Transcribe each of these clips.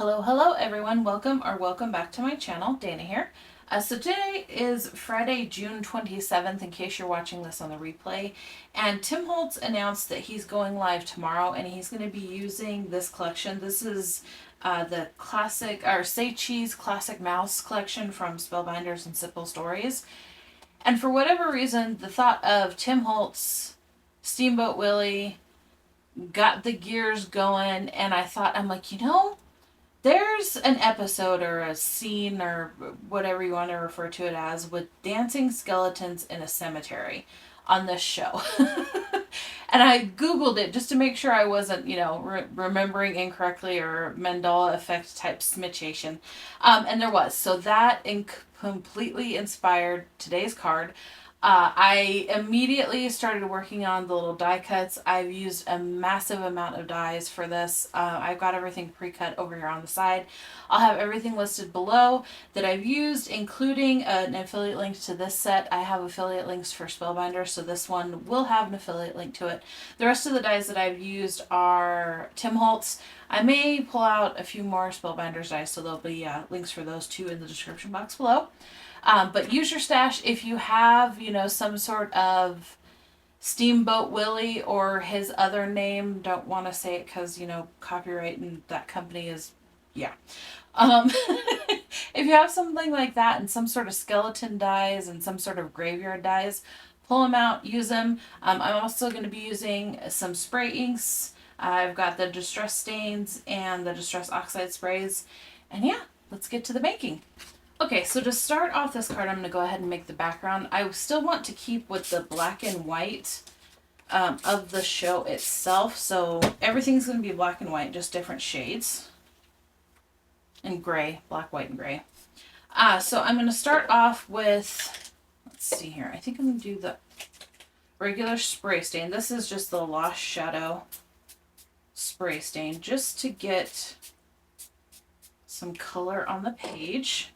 Hello everyone. Welcome back to my channel. Dana here. So today is Friday, June 27th, in case you're watching this on the replay. And Tim Holtz announced that he's going live tomorrow and he's going to be using this collection. This is the classic, or Say Cheese Classic Mouse collection from Spellbinders and Simple Stories. And for whatever reason, the thought of Tim Holtz, Steamboat Willie, got the gears going, and I thought, I'm like, there's an episode or a scene or whatever you want to refer to it as with dancing skeletons in a cemetery on this show. And I Googled it just to make sure I wasn't, remembering incorrectly or Mandela effect type smitchation. And there was. So that completely inspired today's card. I immediately started working on the little die cuts. I've used a massive amount of dies for this. I've got everything pre-cut over here on the side. I'll have everything listed below that I've used, including an affiliate link to this set. I have affiliate links for Spellbinders, so this one will have an affiliate link to it. The rest of the dies that I've used are Tim Holtz. I may pull out a few more Spellbinders dies, so there'll be links for those too in the description box below. But use your stash if you have, some sort of Steamboat Willie or his other name. Don't want to say it because, copyright and that company is, yeah. If you have something like that and some sort of skeleton dies and some sort of graveyard dies, pull them out, use them. I'm also going to be using some spray inks. I've got the Distress Stains and the Distress Oxide sprays. And yeah, let's get to the making. Okay, so to start off this card, I'm going to go ahead and make the background. I still want to keep with the black and white of the show itself. So everything's going to be black and white, just different shades. And gray, black, white, and gray. So I'm going to start off with, let's see here. I think I'm going to do the regular spray stain. This is just the Lost Shadow spray stain, just to get some color on the page.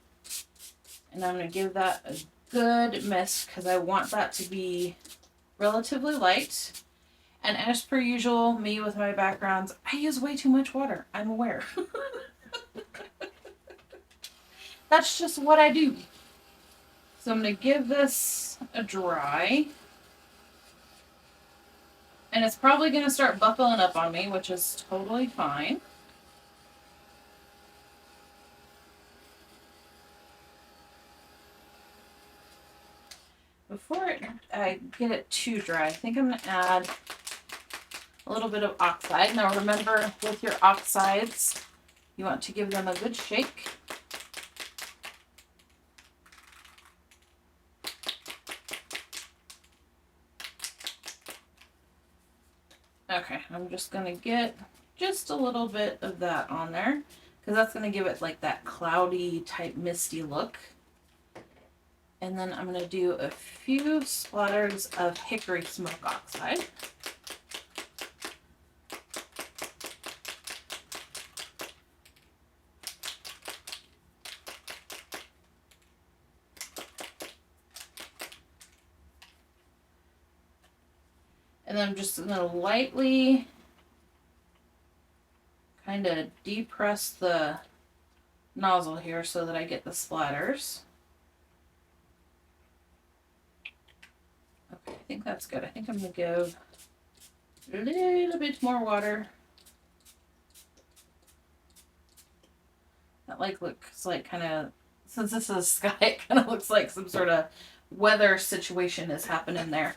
And I'm going to give that a good mist because I want that to be relatively light. And as per usual, me with my backgrounds, I use way too much water. I'm aware. That's just what I do. So I'm going to give this a dry. And it's probably going to start buckling up on me, which is totally fine. Before I get it too dry, I think I'm going to add a little bit of oxide. Now remember, with your oxides, you want to give them a good shake. Okay, I'm just going to get just a little bit of that on there because that's going to give it like that cloudy type misty look. And then I'm going to do a few splatters of Hickory Smoke oxide. And then I'm just going to lightly kind of depress the nozzle here so that I get the splatters. Okay, I think that's good. I think I'm going to give a little bit more water. That looks like kind of, since this is sky, it kind of looks like some sort of weather situation is happening there.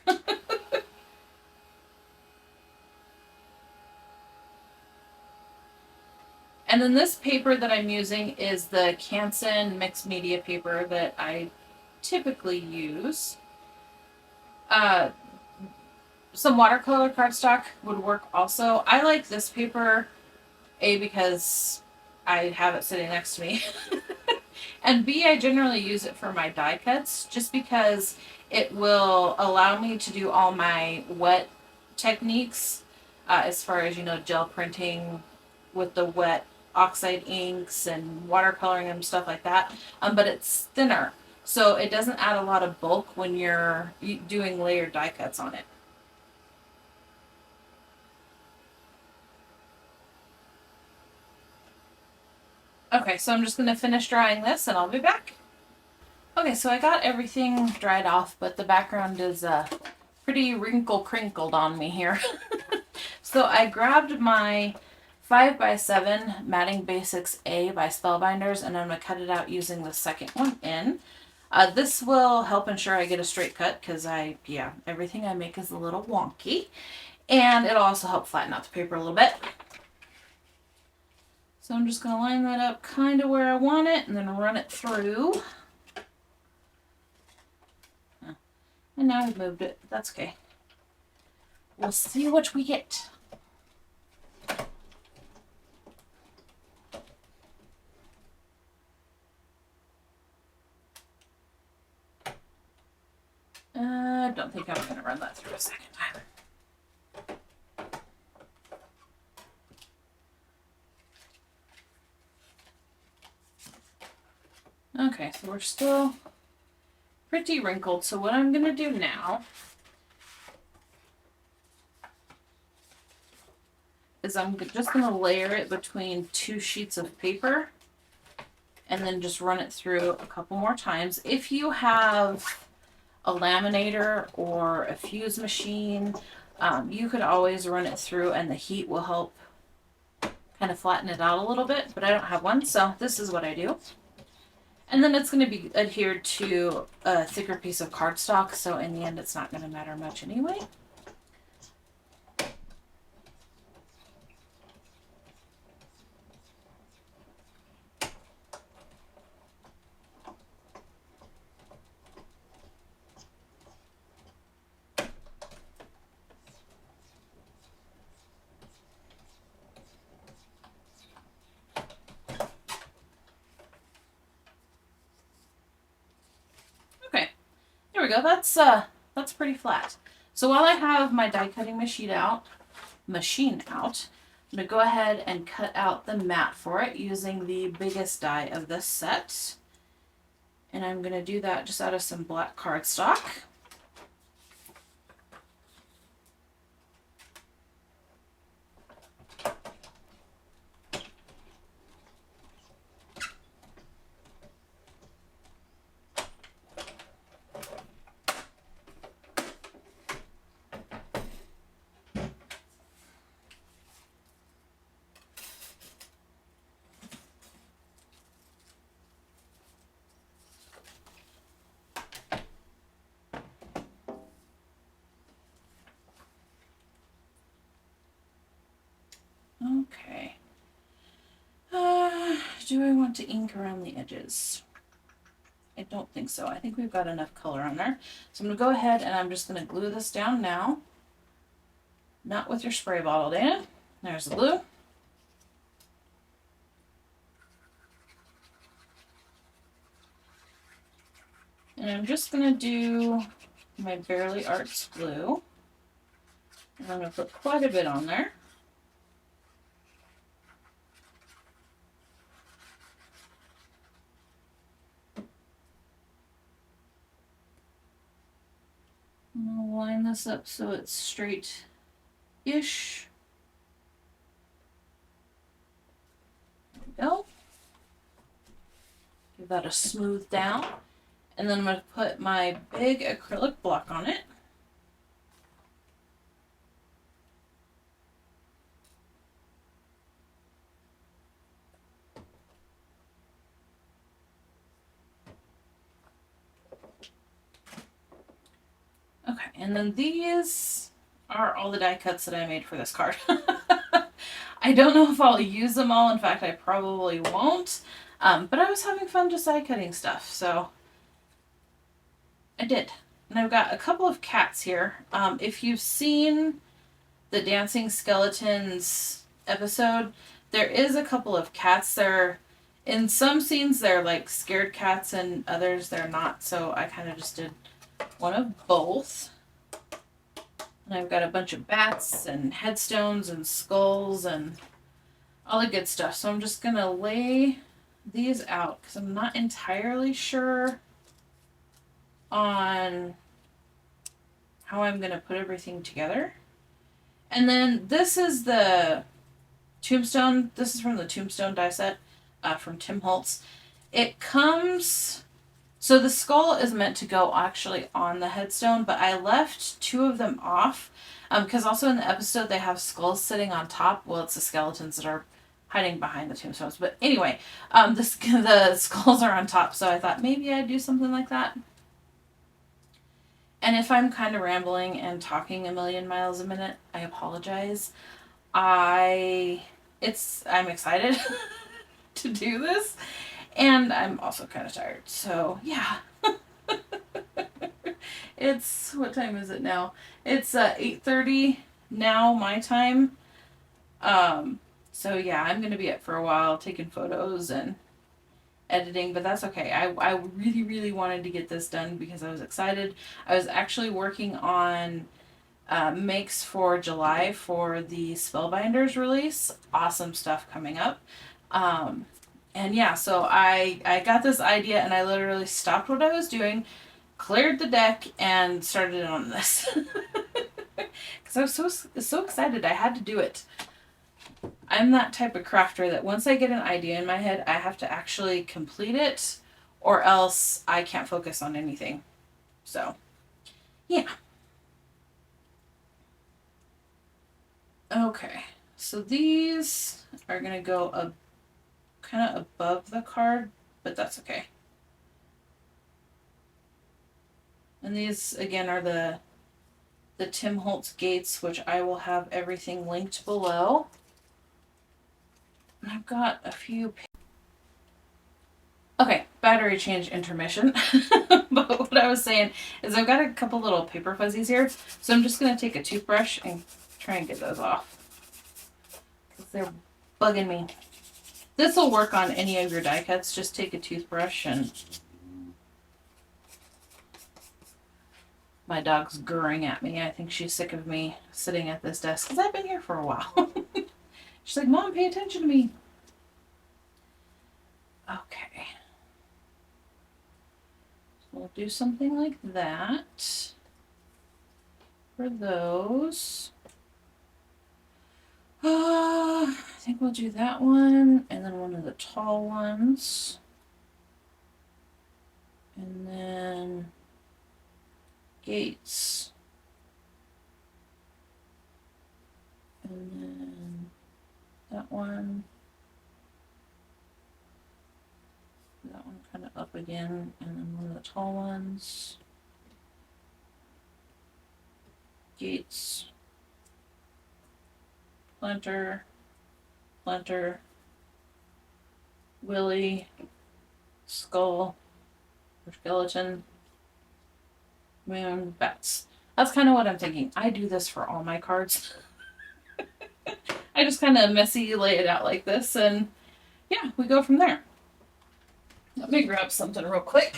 And then this paper that I'm using is the Canson mixed media paper that I typically use. Some watercolor cardstock would work also. I like this paper, A, because I have it sitting next to me, and B, I generally use it for my die cuts just because it will allow me to do all my wet techniques as far as, gel printing with the wet oxide inks and watercoloring and stuff like that. But it's thinner, so it doesn't add a lot of bulk when you're doing layered die cuts on it. Okay, so I'm just going to finish drying this and I'll be back. Okay, so I got everything dried off, but the background is pretty wrinkle-crinkled on me here. So I grabbed my 5x7 Matting Basics A by Spellbinders, and I'm going to cut it out using the second one in. This will help ensure I get a straight cut because everything I make is a little wonky. And it'll also help flatten out the paper a little bit. So I'm just going to line that up kind of where I want it and then run it through. And now I've moved it. That's okay. We'll see what we get. I don't think I'm going to run that through a second time. Okay, so we're still pretty wrinkled. So what I'm going to do now is I'm just going to layer it between 2 sheets of paper and then just run it through a couple more times. If you have a laminator or a fuse machine, you could always run it through and the heat will help kind of flatten it out a little bit, but I don't have one, so this is what I do. And then it's going to be adhered to a thicker piece of cardstock, so in the end it's not going to matter much anyway. There we go. That's pretty flat. So while I have my die cutting machine out, I'm gonna go ahead and cut out the mat for it using the biggest die of this set. And I'm gonna do that just out of some black cardstock. Okay. Do I want to ink around the edges? I don't think so. I think we've got enough color on there. So I'm going to go ahead and I'm just going to glue this down now. Not with your spray bottle, Dana. There's the glue. And I'm just going to do my Barely Arts glue. And I'm going to put quite a bit on there. I'll line this up so it's straight-ish. There we go. Give that a smooth down. And then I'm going to put my big acrylic block on it. Okay, and then these are all the die cuts that I made for this card. I don't know if I'll use them all. In fact, I probably won't. But I was having fun just die cutting stuff, so I did. And I've got a couple of cats here. If you've seen the Dancing Skeletons episode, there is a couple of cats there. In some scenes, they're like scared cats, and others they're not. So I kind of just did one of both. And I've got a bunch of bats and headstones and skulls and all the good stuff. So I'm just going to lay these out because I'm not entirely sure on how I'm going to put everything together. And then this is the Tombstone. This is from the Tombstone die set. from Tim Holtz. It comes, so the skull is meant to go actually on the headstone, but I left 2 of them off because also in the episode they have skulls sitting on top. Well, it's the skeletons that are hiding behind the tombstones. But anyway, the skulls are on top, so I thought maybe I'd do something like that. And if I'm kind of rambling and talking a million miles a minute, I apologize. I'm excited to do this, and I'm also kind of tired. So yeah. It's, what time is it now? It's 8:30 now my time. So yeah, I'm gonna be up for a while taking photos and editing, but that's okay. I really, really wanted to get this done because I was excited. I was actually working on makes for July for the Spellbinders release. Awesome stuff coming up. And yeah, so I got this idea and I literally stopped what I was doing, cleared the deck, and started on this. Because I was so excited. I had to do it. I'm that type of crafter that once I get an idea in my head, I have to actually complete it, or else I can't focus on anything. So, yeah. Okay, so these are going to go up kind of above the card, but that's okay. And these, again, are the Tim Holtz gates, which I will have everything linked below. I've got a few. Okay, battery change intermission. But what I was saying is I've got a couple little paper fuzzies here. So I'm just going to take a toothbrush and try and get those off. Because they're bugging me. This will work on any of your die cuts. Just take a toothbrush and... My dog's gurring at me. I think she's sick of me sitting at this desk because I've been here for a while. She's like, Mom, pay attention to me. Okay. So we'll do something like that for those. I think we'll do that one and then one of the tall ones. And then gates. And then that one. That one kind of up again, and then one of the tall ones. Gates. Planter. Planter. Willie. Skull. Or skeleton. Moon. Bats. That's kind of what I'm thinking. I do this for all my cards. I just kind of messy lay it out like this, and yeah, we go from there. Let me grab something real quick.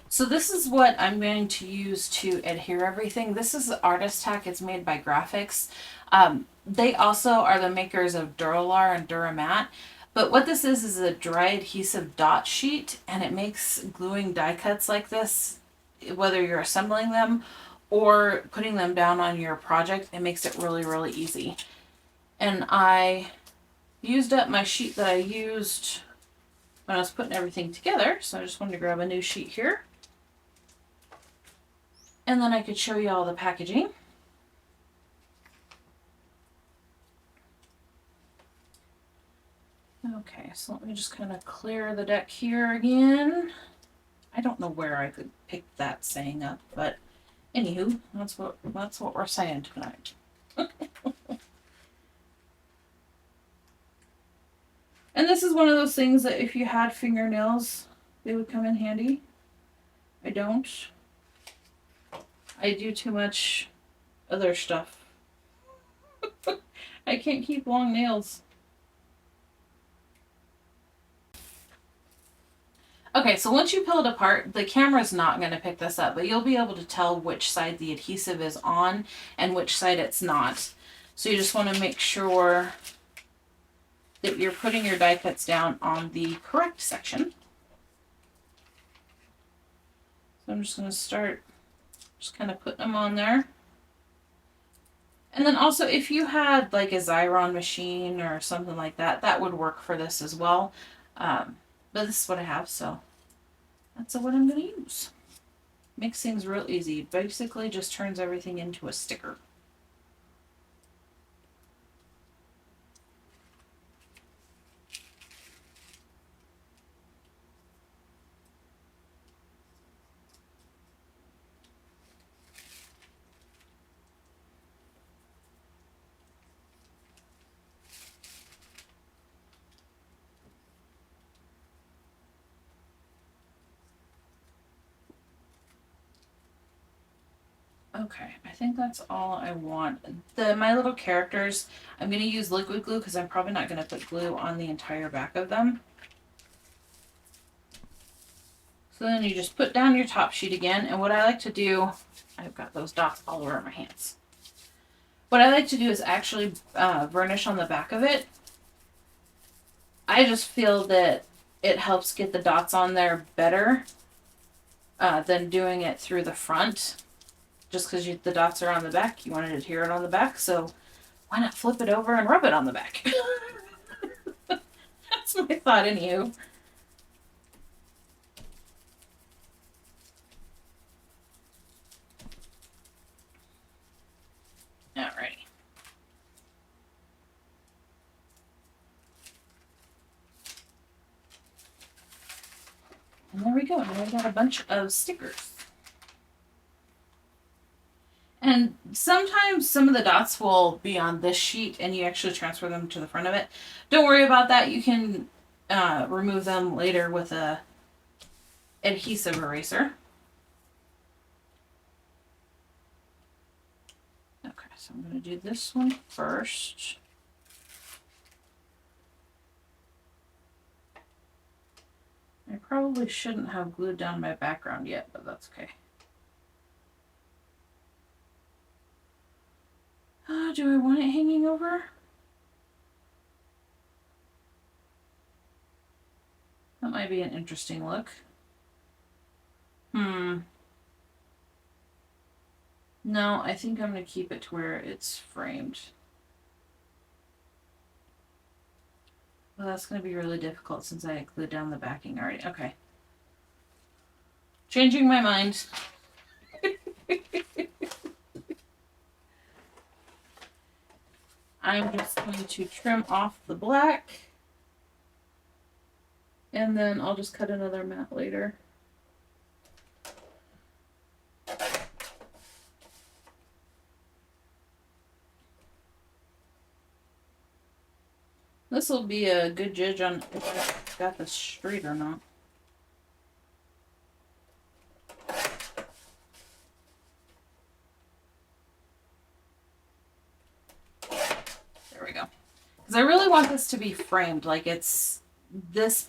So this is what I'm going to use to adhere everything. This is the Artist Tack. It's made by Graphics. They also are the makers of Duralar and Duramat. But what this is a dry adhesive dot sheet, and it makes gluing die cuts like this, whether you're assembling them or putting them down on your project, it makes it really, really easy. And I used up my sheet that I used when I was putting everything together, so I just wanted to grab a new sheet here. And then I could show you all the packaging. Okay, so let me just kind of clear the deck here again. I don't know where I could pick that saying up, but anywho, that's what we're saying tonight. And this is one of those things that if you had fingernails, they would come in handy. I don't. I do too much other stuff. I can't keep long nails. Okay, so once you peel it apart, the camera's not going to pick this up, but you'll be able to tell which side the adhesive is on and which side it's not. So you just want to make sure that you're putting your die cuts down on the correct section. So I'm just going to start just kind of putting them on there. And then also if you had like a Xyron machine or something like that, that would work for this as well. But this is what I have, so that's what I'm going to use. Makes things real easy. Basically just turns everything into a sticker. Okay, I think that's all I want. My little characters, I'm going to use liquid glue because I'm probably not going to put glue on the entire back of them. So then you just put down your top sheet again, and what I like to do, I've got those dots all over my hands. What I like to do is actually varnish on the back of it. I just feel that it helps get the dots on there better than doing it through the front. Just because the dots are on the back, you wanted to adhere it on the back, so why not flip it over and rub it on the back? That's my thought, anywho. Alrighty. And there we go. Now I got a bunch of stickers. And sometimes some of the dots will be on this sheet and you actually transfer them to the front of it. Don't worry about that. You can remove them later with a adhesive eraser. Okay, so I'm going to do this one first. I probably shouldn't have glued down my background yet, but that's okay. Do I want it hanging over? That might be an interesting look. No, I think I'm going to keep it to where it's framed. Well, that's going to be really difficult since I glued down the backing already. Okay. Changing my mind. I'm just going to trim off the black. And then I'll just cut another mat later. This will be a good judge on if I got this straight or not. There we go. Because I really want this to be framed, like this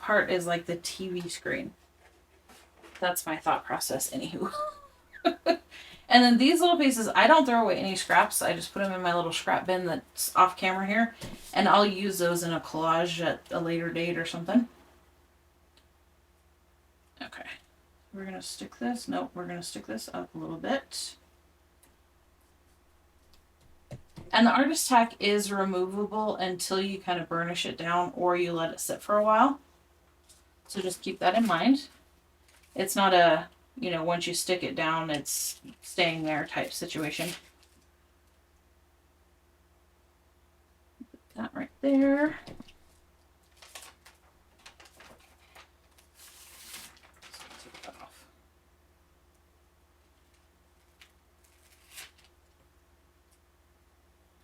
part is like the TV screen. That's my thought process, anywho. And then these little pieces, I don't throw away any scraps. I just put them in my little scrap bin that's off camera here. And I'll use those in a collage at a later date or something. Okay. We're going to stick this. Nope, we're going to stick this up a little bit. And the artist tack is removable until you kind of burnish it down or you let it sit for a while. So just keep that in mind. It's not a, once you stick it down, it's staying there type situation. Put that right there. Take that off.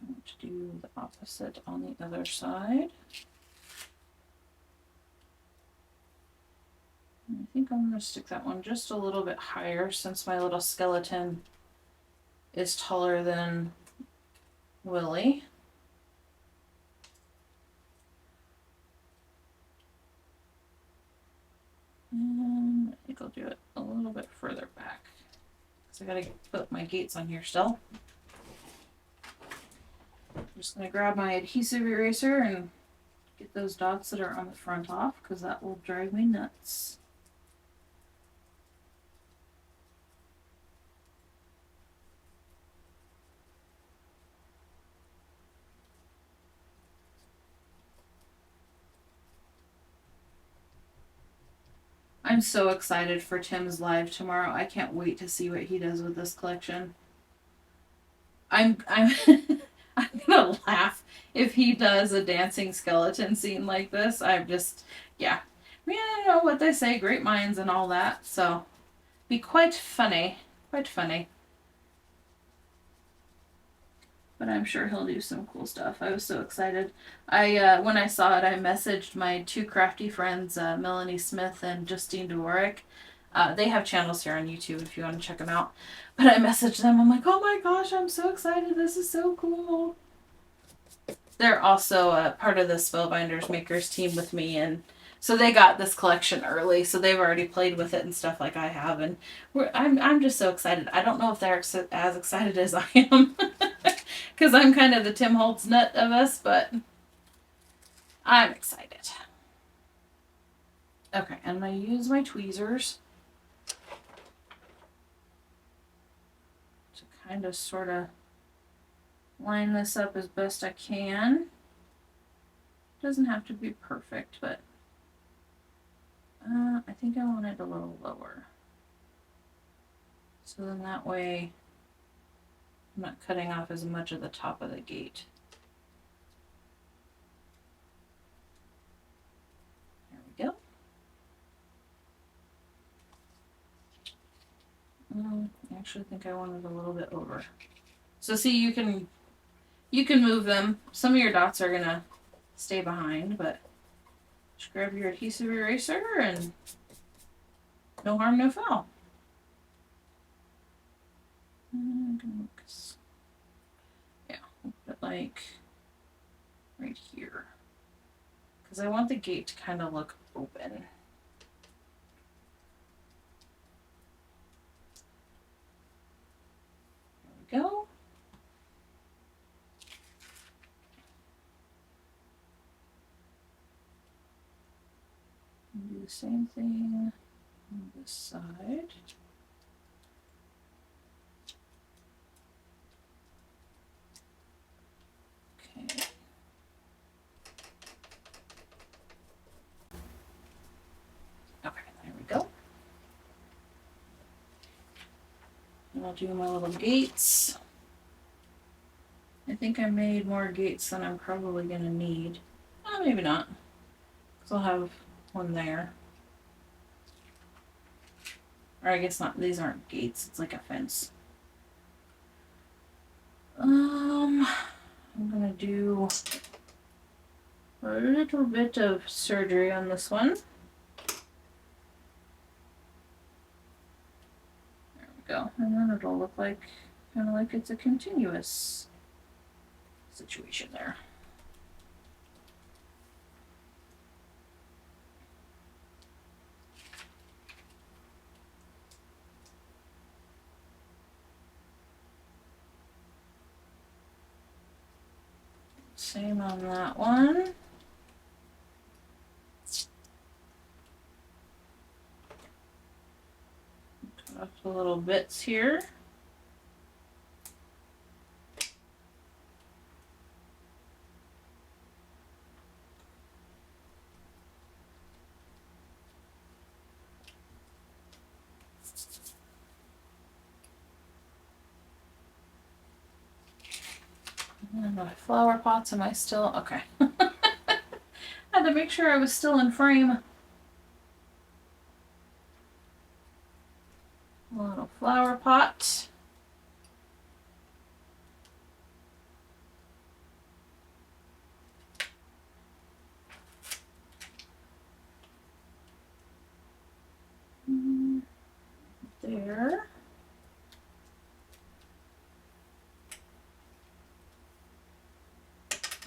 I'm going to do the opposite on the other side. I think I'm going to stick that one just a little bit higher since my little skeleton is taller than Willie. And I think I'll do it a little bit further back because I got to put my gates on here still. I'm just going to grab my adhesive eraser and get those dots that are on the front off because that will drive me nuts. I'm so excited for Tim's live tomorrow. I can't wait to see what he does with this collection. I'm I'm gonna laugh if he does a dancing skeleton scene like this. I'm just, yeah. I mean, I know what they say, great minds and all that. So be quite funny. Quite funny. But I'm sure he'll do some cool stuff. I was so excited. When I saw it, I messaged my two crafty friends, Melanie Smith and Justine Dworak. They have channels here on YouTube if you want to check them out. But I messaged them. I'm like, oh my gosh, I'm so excited. This is so cool. They're also part of the Spellbinders makers team with me, and so they got this collection early. So they've already played with it and stuff like I have, and I'm just so excited. I don't know if they're as excited as I am. Because I'm kind of the Tim Holtz nut of us, but I'm excited. Okay, I'm going to use my tweezers to kind of sort of line this up as best I can. Doesn't have to be perfect, but I think I want it a little lower. So then that way I'm not cutting off as much of the top of the gate. There we go. I actually think I want it a little bit over. So see, you can move them. Some of your dots are gonna stay behind, but just grab your adhesive eraser and no harm, no foul. Yeah, we'll put it like right here. Because I want the gate to kind of look open. There we go. And do the same thing on this side. Okay. Okay, there we go. And I'll do my little gates. I think I made more gates than I'm probably going to need. Oh, maybe not. Because I'll have one there. Or I guess not. These aren't gates. It's like a fence. I'm going to do a little bit of surgery on this one. There we go. And then it'll look like, kind of like it's a continuous situation there. Same on that one. Cut off the little bits here. And my flower pots, am I still? Okay. I had to make sure I was still in frame. A little flower pot. There.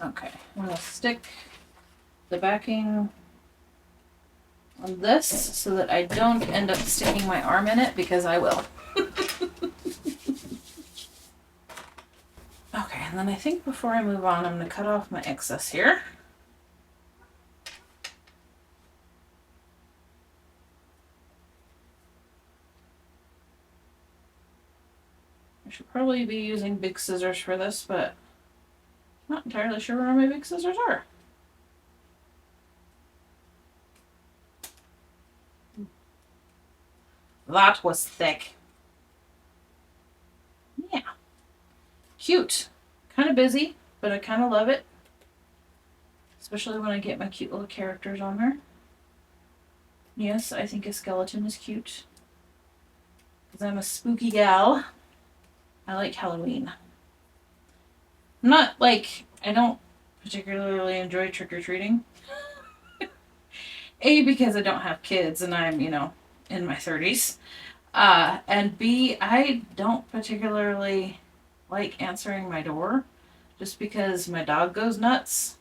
Okay, I'm going to stick the backing on this so that I don't end up sticking my arm in it, because I will. Okay, and then I think before I move on, I'm going to cut off my excess here. I should probably be using big scissors for this, but not entirely sure where my big scissors are. That was thick. Yeah. Cute. Kind of busy, but I kind of love it. Especially when I get my cute little characters on her. Yes, I think a skeleton is cute. Because I'm a spooky gal. I like Halloween. I'm not like, I don't particularly enjoy trick-or-treating. A, because I don't have kids and I'm, in my 30s. And B, I don't particularly like answering my door just because my dog goes nuts.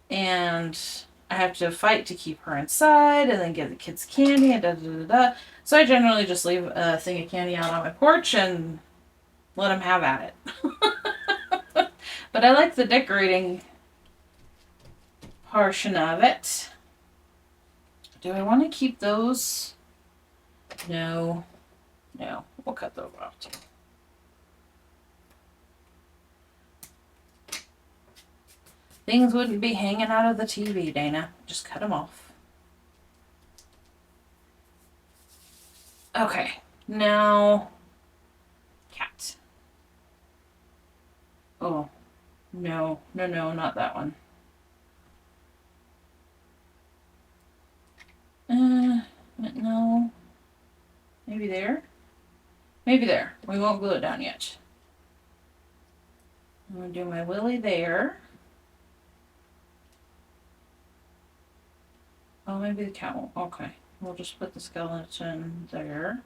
And I have to fight to keep her inside and then give the kids candy and da da da da. So I generally just leave a thing of candy out on my porch and let them have at it. But I like the decorating portion of it. Do I want to keep those? No. No. We'll cut those off too. Things wouldn't be hanging out of the TV, Dana. Just cut them off. Okay. Now, cat. Oh. No. No, no, not that one. No. Maybe there? Maybe there. We won't glue it down yet. I'm going to do my Willie there. Oh, maybe the cat won't. Okay. We'll just put the skeleton there.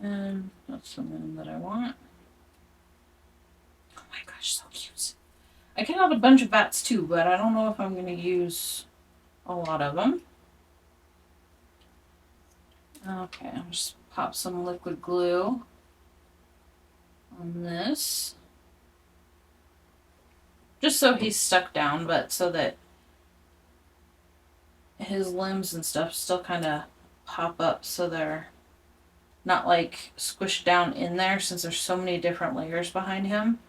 And that's the moon that I want. Oh my gosh, so cute. I can have a bunch of bats too, but I don't know if I'm going to use a lot of them. Okay, I'll just pop some liquid glue on this. Just so he's stuck down, but so that his limbs and stuff still kind of pop up so they're not like squished down in there since there's so many different layers behind him.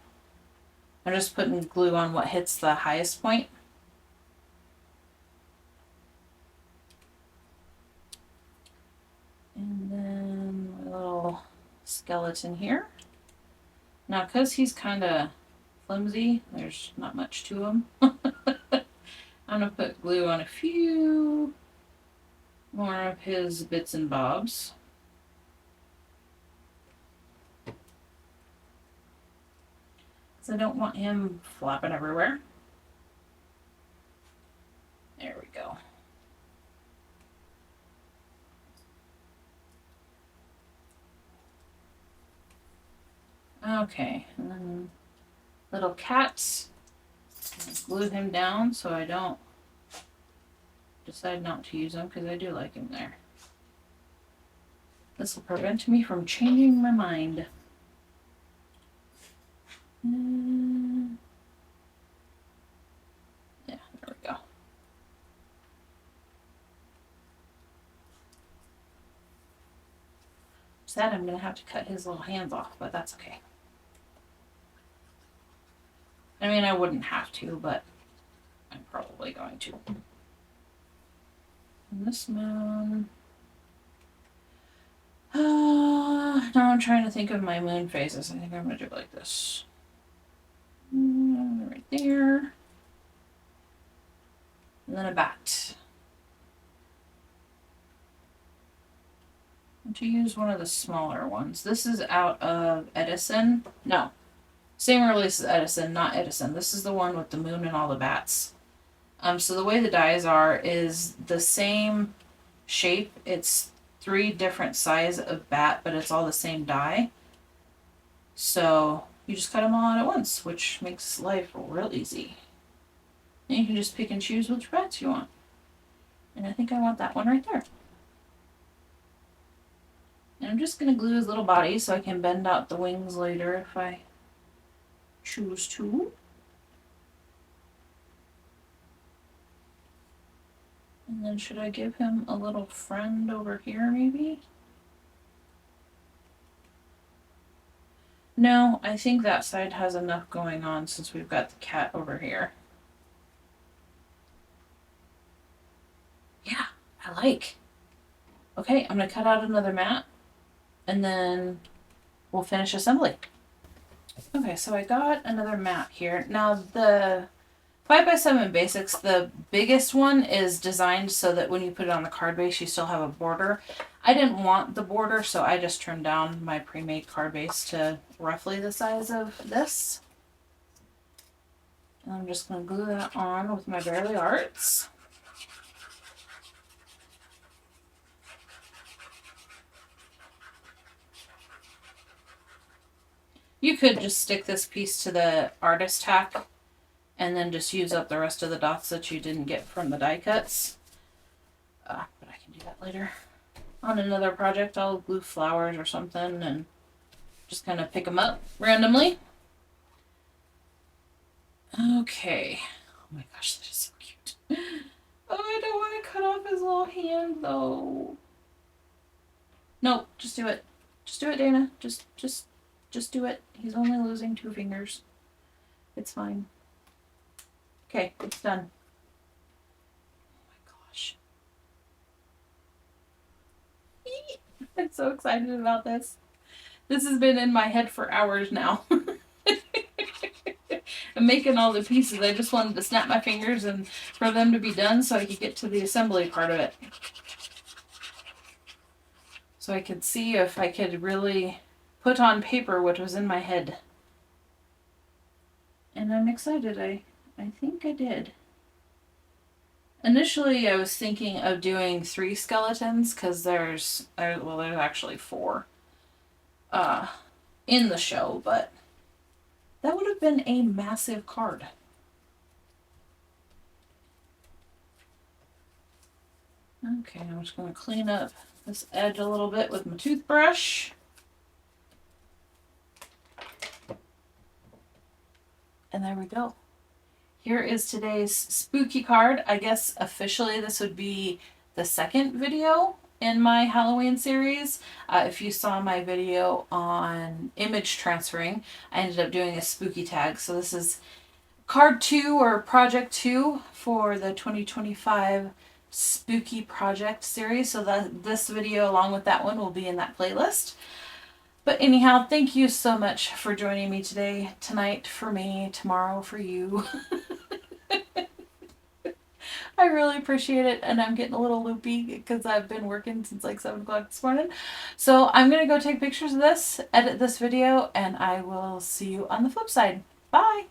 I'm just putting glue on what hits the highest point. And then my little skeleton here. Now, because he's kind of flimsy, there's not much to him. I'm going to put glue on a few more of his bits and bobs. Because I don't want him flopping everywhere. There we go. Okay, and then little cats. Glue him down so I don't decide not to use them because I do like him there. This will prevent me from changing my mind. Yeah, there we go. Sad I'm going to have to cut his little hands off, but that's okay. I mean, I wouldn't have to, but I'm probably going to. And this moon. Now I'm trying to think of my moon phases. I think I'm going to do it like this. Right there. And then a bat. I'm going to use one of the smaller ones. This is out of Edison. No. Same release as Edison, not Edison. This is the one with the moon and all the bats. So the way the dies are is the same shape. It's 3 different sizes of bat, but it's all the same die. So you just cut them all out at once, which makes life real easy. And you can just pick and choose which bats you want. And I think I want that one right there. And I'm just going to glue his little body so I can bend out the wings later if I choose to. And then should I give him a little friend over here maybe? No, I think that side has enough going on since we've got the cat over here. Yeah, I like. Okay, I'm going to cut out another mat and then we'll finish assembly. Okay, so I got another mat here. Now the 5x7 Basics, the biggest one is designed so that when you put it on the card base, you still have a border. I didn't want the border, so I just trimmed down my pre-made card base to roughly the size of this. And I'm just going to glue that on with my Bearly Arts. You could just stick this piece to the artist tack and then just use up the rest of the dots that you didn't get from the die cuts. But I can do that later. On another project, I'll glue flowers or something and just kind of pick them up randomly. Okay. Oh my gosh, that is so cute. Oh, I don't want to cut off his little hand though. No, just do it. Just do it, Dana. Just do it. He's only losing 2 fingers. It's fine. Okay, it's done. Oh my gosh. I'm so excited about this. This has been in my head for hours now. I'm making all the pieces. I just wanted to snap my fingers and for them to be done so I could get to the assembly part of it. So I could see if I could really put on paper what was in my head. And I'm excited. I think I did. Initially, I was thinking of doing 3 skeletons because there's actually 4 in the show, but that would have been a massive card. Okay, I'm just going to clean up this edge a little bit with my toothbrush. And there we go. Here is today's spooky card. I guess officially this would be the second video in my Halloween series. If you saw my video on image transferring, I ended up doing a spooky tag. So this is card 2 or project 2 for the 2025 spooky project series. So this video along with that one will be in that playlist. But anyhow, thank you so much for joining me today, tonight for me, tomorrow for you. I really appreciate it, and I'm getting a little loopy because I've been working since like 7 o'clock this morning. So I'm going to go take pictures of this, edit this video, and I will see you on the flip side. Bye!